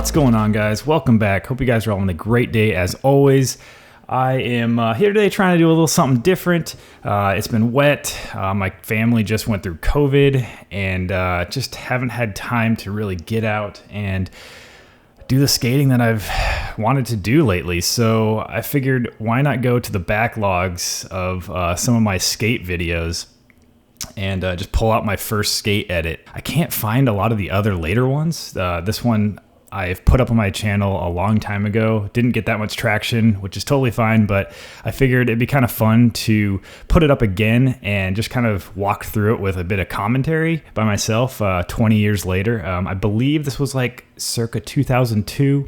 What's going on, guys? Welcome back. Hope you guys are all having a great day as always. I am here today trying to do a little something different. It's been wet. My family just went through COVID and just haven't had time to really get out and do the skating that I've wanted to do lately. So I figured, why not go to the backlogs of some of my skate videos and just pull out my first skate edit. I can't find a lot of the other later ones. This one I've put up on my channel a long time ago. Didn't get that much traction, which is totally fine, but I figured it'd be kind of fun to put it up again and just kind of walk through it with a bit of commentary by myself 20 years later. I believe this was like circa 2002.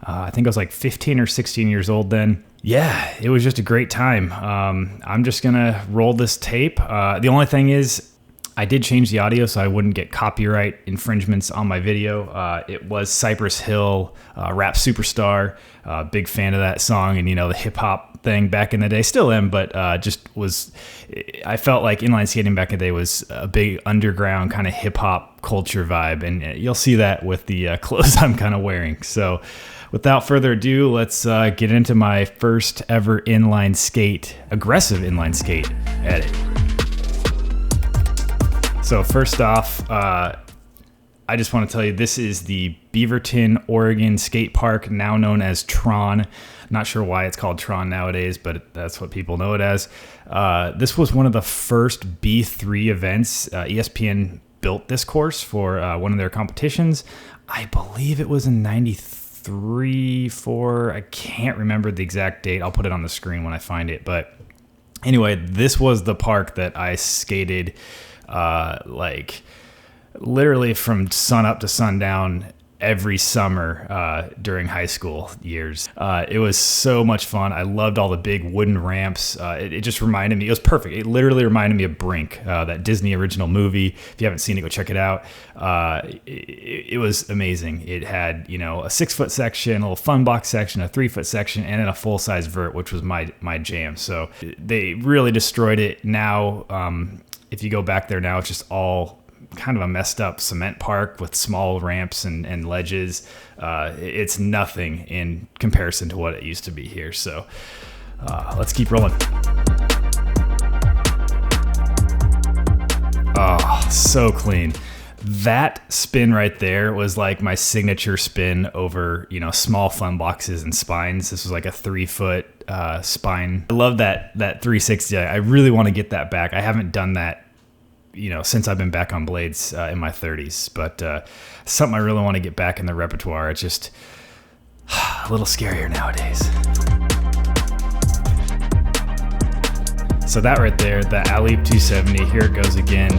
I think I was like 15 or 16 years old then. Yeah, it was just a great time. I'm just gonna roll this tape. The only thing is, I did change the audio so I wouldn't get copyright infringements on my video. It was Cypress Hill, rap superstar. Big fan of that song and, you know, the hip hop thing back in the day. Still am, but I felt like inline skating back in the day was a big underground kind of hip hop culture vibe. And you'll see that with the clothes I'm kind of wearing. So without further ado, let's get into my first ever aggressive inline skate edit. So first off, I just want to tell you, this is the Beaverton, Oregon skate park, now known as Tron. Not sure why it's called Tron nowadays, but that's what people know it as. This was one of the first B3 events. ESPN built this course for one of their competitions. I believe it was in 93, 4. I can't remember the exact date. I'll put it on the screen when I find it. But anyway, this was the park that I skated like literally from sun up to sundown every summer during high school years. It was so much fun. I loved all the big wooden ramps. It just reminded me, it was perfect. It literally reminded me of Brink, that Disney original movie. If you haven't seen it, go check it out. It was amazing. It had, you know, a 6-foot section, a little fun box section, a 3-foot section, and then a full-size vert, which was my jam. So they really destroyed it. Now, if you go back there now, it's just all kind of a messed up cement park with small ramps and ledges. It's nothing in comparison to what it used to be here. So let's keep rolling. Oh, so clean. That spin right there was like my signature spin over, you know, small fun boxes and spines. This was like a 3-foot spine. I love that 360. I really want to get that back. I haven't done that, you know, since I've been back on blades in my 30s, but something I really want to get back in the repertoire. It's just a little scarier nowadays. So that right there, the alley-oop 270, here it goes again.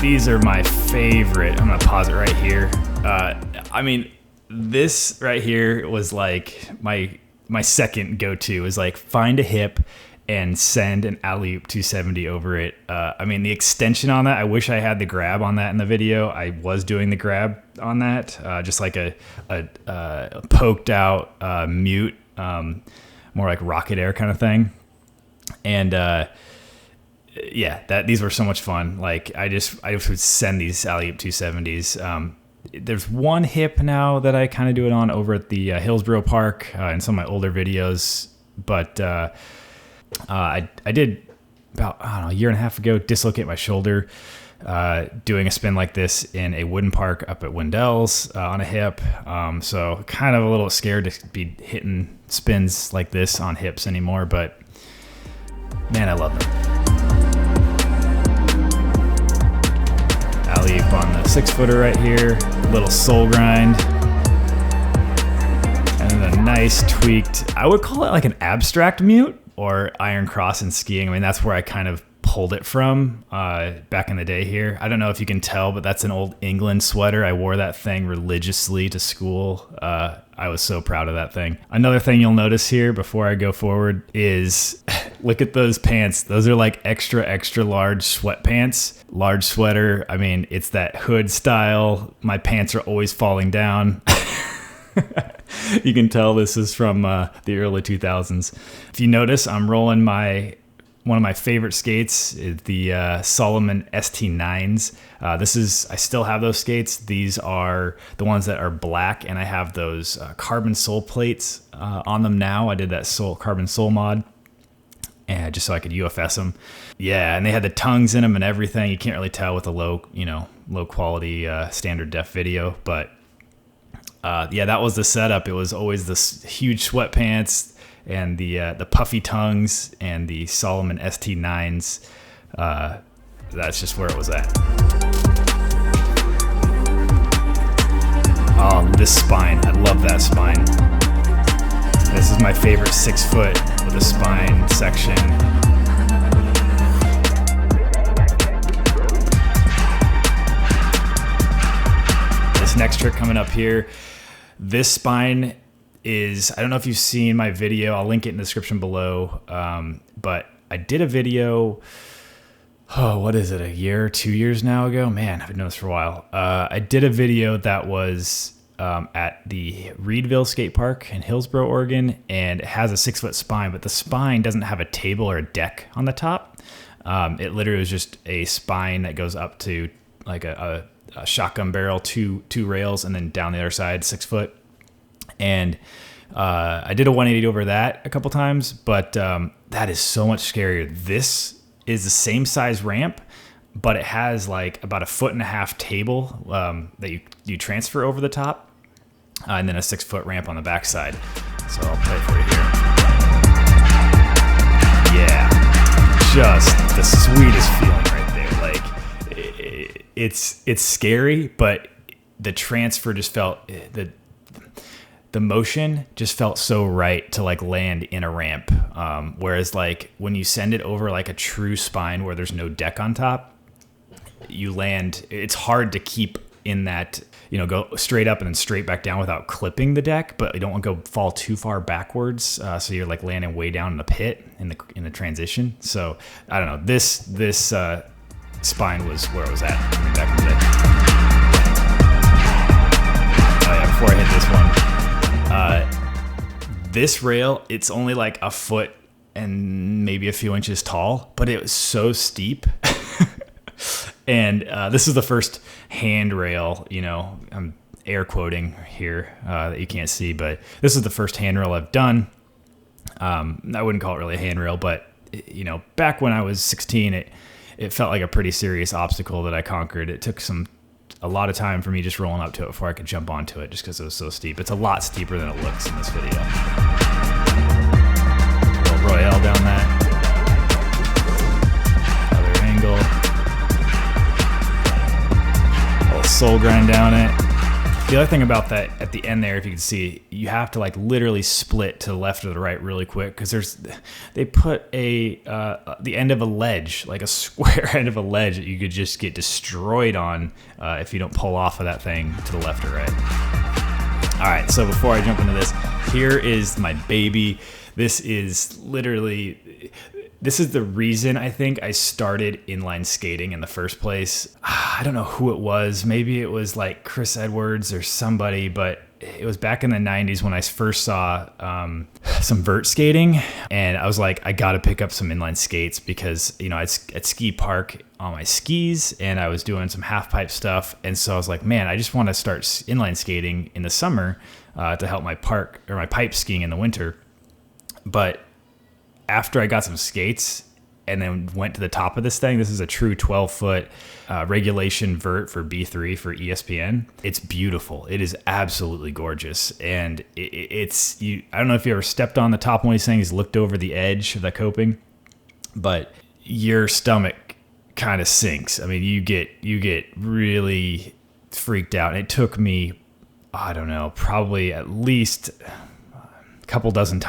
These are my favorite. I'm gonna pause it right here. I mean, this right here was like my second go-to, is like find a hip and send an alley-oop 270 over it. I mean, the extension on that, I wish I had the grab on that in the video. I was doing the grab on that, just like a poked out mute, more like rocket air kind of thing. And yeah, these were so much fun. Like I just would send these alley-oop 270s. There's one hip now that I kind of do it on over at the Hillsborough Park in some of my older videos, but I did about, I don't know, a year and a half ago, dislocate my shoulder doing a spin like this in a wooden park up at Wendell's on a hip. So kind of a little scared to be hitting spins like this on hips anymore, but man, I love them. Alley-oop on the 6-footer right here, little soul grind. And then a nice tweaked, I would call it like an abstract mute, or iron cross in skiing. I mean, that's where I kind of pulled it from back in the day here. I don't know if you can tell, but that's an old England sweater. I wore that thing religiously to school. I was so proud of that thing. Another thing you'll notice here before I go forward is look at those pants. Those are like extra large sweatpants. Large sweater. I mean, it's that hood style. My pants are always falling down. You can tell this is from the early 2000s. If you notice, I'm rolling my one of my favorite skates is the Salomon ST9s. I still have those skates. These are the ones that are black, and I have those carbon sole plates on them now. I did that carbon sole mod, and just so I could UFS them. Yeah, and they had the tongues in them and everything. You can't really tell with the low quality standard def video, but yeah, that was the setup. It was always this huge sweatpants and the puffy tongues and the Salomon ST9s. That's just where it was at. Oh, this spine. I love that spine. This is my favorite 6 foot with a spine section. This next trick coming up here, this spine is, I don't know if you've seen my video, I'll link it in the description below, but I did a video, what is it, a year, 2 years now ago? Man, I've been doing this for a while. I did a video that was at the Reedville skate park in Hillsboro, Oregon, and it has a 6 foot spine, but the spine doesn't have a table or a deck on the top. It literally is just a spine that goes up to like a shotgun barrel, two rails, and then down the other side, 6 foot. And I did a 180 over that a couple times, but that is so much scarier. This is the same size ramp, but it has like about a 1.5 foot table that you transfer over the top, and then a 6 foot ramp on the backside. So I'll play it for you here. Yeah, just the sweetest feeling right there. Like it's scary, but the transfer just felt the motion just felt so right to like land in a ramp. Whereas like when you send it over like a true spine where there's no deck on top, you land, it's hard to keep in that, go straight up and then straight back down without clipping the deck, but you don't want to go fall too far backwards. So you're like landing way down in the pit in the transition. So I don't know, this spine was where it was at back in the day. Oh yeah, before I hit this one, this rail, it's only like a foot and maybe a few inches tall, but it was so steep. And this is the first handrail, I'm air quoting here that you can't see, but this is the first handrail I've done. I wouldn't call it really a handrail, but back when I was 16, it felt like a pretty serious obstacle that I conquered. It took a lot of time for me just rolling up to it before I could jump onto it, just because it was so steep. It's a lot steeper than it looks in this video. A little Royale down that. Other angle. A little soul grind down it. The other thing about that at the end there, if you can see, you have to like literally split to the left or the right really quick, because they put the end of a ledge, like a square end of a ledge that you could just get destroyed on if you don't pull off of that thing to the left or right. All right, so before I jump into this, here is my baby. This is the reason I think I started inline skating in the first place. I don't know who it was. Maybe it was like Chris Edwards or somebody, but it was back in the 90s when I first saw some vert skating, and I was like, I got to pick up some inline skates because, at ski park on my skis, and I was doing some half pipe stuff. And so I was like, man, I just want to start inline skating in the summer to help my pipe skiing in the winter. But after I got some skates and then went to the top of this thing, this is a true 12 foot regulation vert for B3 for ESPN. It's beautiful. It is absolutely gorgeous. And I don't know if you ever stepped on the top of one of these things, looked over the edge of the coping, but your stomach kind of sinks. I mean, you get really freaked out. And it took me, I don't know, probably at least a couple dozen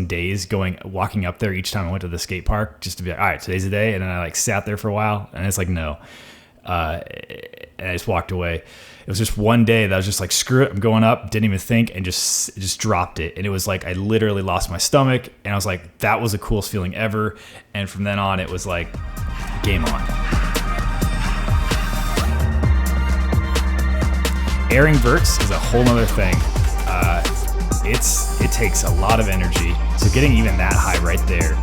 days walking up there each time I went to the skate park, just to be like, all right, today's the day. And then I like sat there for a while, and it's like, no. And I just walked away. It was just one day that I was just like, screw it, I'm going up, didn't even think, and just dropped it. And it was like I literally lost my stomach, and I was like, that was the coolest feeling ever. And from then on, it was like game on. Airing verts is a whole nother thing. It takes a lot of energy. So getting even that high right there,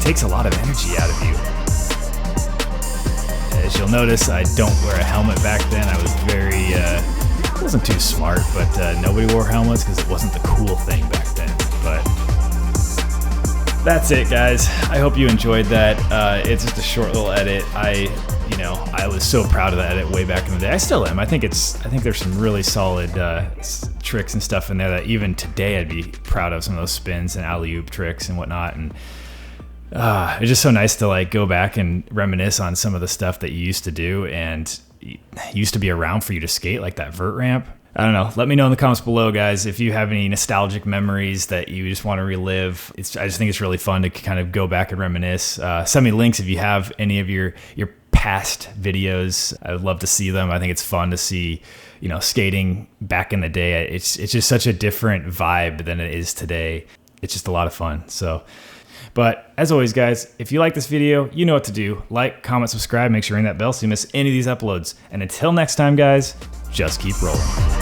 takes a lot of energy out of you. As you'll notice, I don't wear a helmet back then. I was very, wasn't too smart, but nobody wore helmets because it wasn't the cool thing back then. But that's it, guys. I hope you enjoyed that. It's just a short little edit. I was so proud of that edit way back in the day. I still am. I think there's some really solid tricks and stuff in there that even today I'd be proud of, some of those spins and alley-oop tricks and whatnot. And it's just so nice to like go back and reminisce on some of the stuff that you used to do and used to be around for you to skate, like that vert ramp. I don't know. Let me know in the comments below, guys, if you have any nostalgic memories that you just want to relive. I just think it's really fun to kind of go back and reminisce. Send me links if you have any of your past videos. I would love to see them. I think it's fun to see, skating back in the day. It's just such a different vibe than it is today. It's just a lot of fun. But as always, guys, if you like this video, you know what to do. Like, comment, subscribe, make sure you ring that bell so you miss any of these uploads. And until next time, guys, just keep rolling.